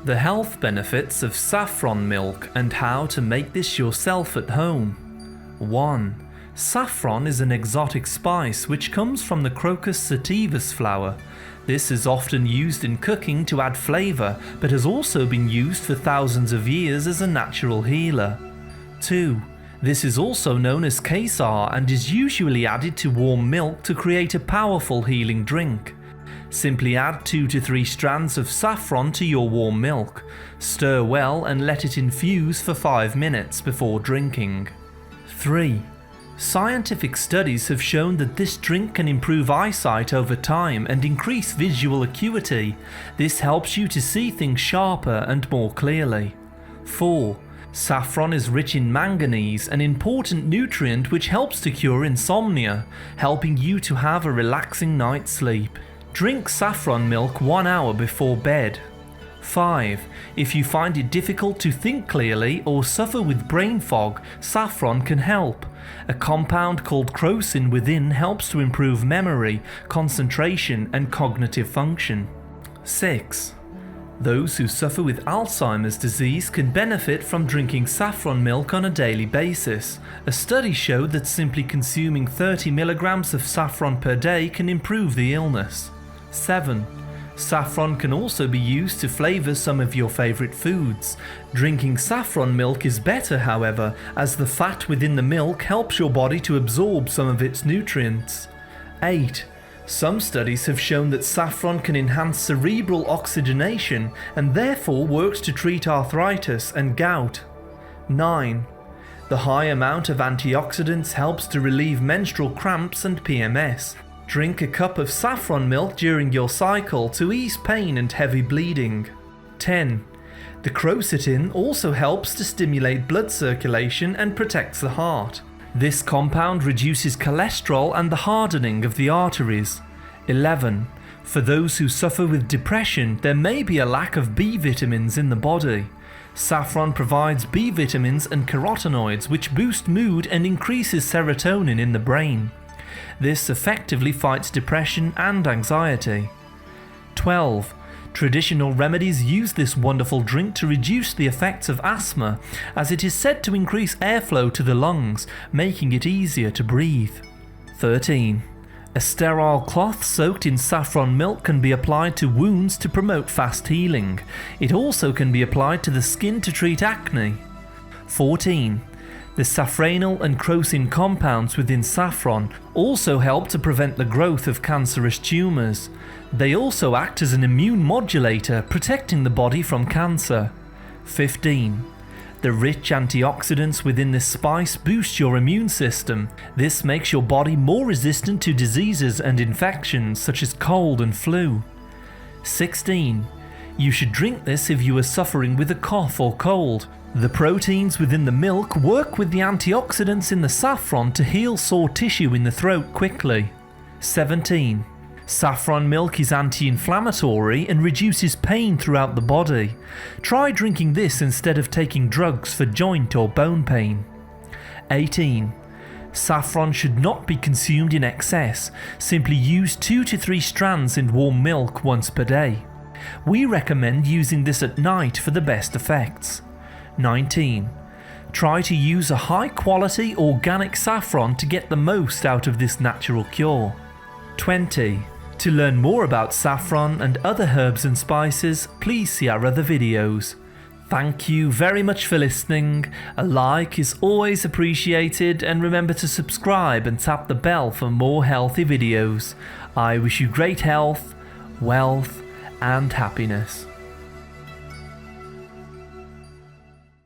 The health benefits of saffron milk and how to make this yourself at home. 1. Saffron is an exotic spice which comes from the Crocus sativus flower. This is often used in cooking to add flavour, but has also been used for thousands of years as a natural healer. 2. This is also known as Kesar and is usually added to warm milk to create a powerful healing drink. Simply add 2 to 3 strands of saffron to your warm milk, stir well and let it infuse for 5 minutes before drinking. 3. Scientific studies have shown that this drink can improve eyesight over time and increase visual acuity. This helps you to see things sharper and more clearly. 4. Saffron is rich in manganese, an important nutrient which helps to cure insomnia, helping you to have a relaxing night's sleep. Drink saffron milk 1 hour before bed. 5. If you find it difficult to think clearly or suffer with brain fog, saffron can help. A compound called crocin within helps to improve memory, concentration and cognitive function. 6. Those who suffer with Alzheimer's disease can benefit from drinking saffron milk on a daily basis. A study showed that simply consuming 30 milligrams of saffron per day can improve the illness. 7. Saffron can also be used to flavour some of your favourite foods. Drinking saffron milk is better, however, as the fat within the milk helps your body to absorb some of its nutrients. 8. Some studies have shown that saffron can enhance cerebral oxygenation and therefore works to treat arthritis and gout. 9. The high amount of antioxidants helps to relieve menstrual cramps and PMS. Drink a cup of saffron milk during your cycle to ease pain and heavy bleeding. 10. The crocin also helps to stimulate blood circulation and protects the heart. This compound reduces cholesterol and the hardening of the arteries. 11. For those who suffer with depression, there may be a lack of B vitamins in the body. Saffron provides B vitamins and carotenoids which boost mood and increases serotonin in the brain. This effectively fights depression and anxiety. 12. Traditional remedies use this wonderful drink to reduce the effects of asthma, as it is said to increase airflow to the lungs, making it easier to breathe. 13. A sterile cloth soaked in saffron milk can be applied to wounds to promote fast healing. It also can be applied to the skin to treat acne. 14. The saffronal and crocin compounds within saffron also help to prevent the growth of cancerous tumours. They also act as an immune modulator, protecting the body from cancer. 15. The rich antioxidants within this spice boost your immune system. This makes your body more resistant to diseases and infections such as cold and flu. 16. You should drink this if you are suffering with a cough or cold. The proteins within the milk work with the antioxidants in the saffron to heal sore tissue in the throat quickly. 17. Saffron milk is anti-inflammatory and reduces pain throughout the body. Try drinking this instead of taking drugs for joint or bone pain. 18. Saffron should not be consumed in excess. Simply use 2 to 3 strands in warm milk once per day. We recommend using this at night for the best effects. 19. Try to use a high quality organic saffron to get the most out of this natural cure. 20. To learn more about saffron and other herbs and spices, please see our other videos. Thank you very much for listening. A like is always appreciated, and remember to subscribe and tap the bell for more healthy videos. I wish you great health, wealth and happiness.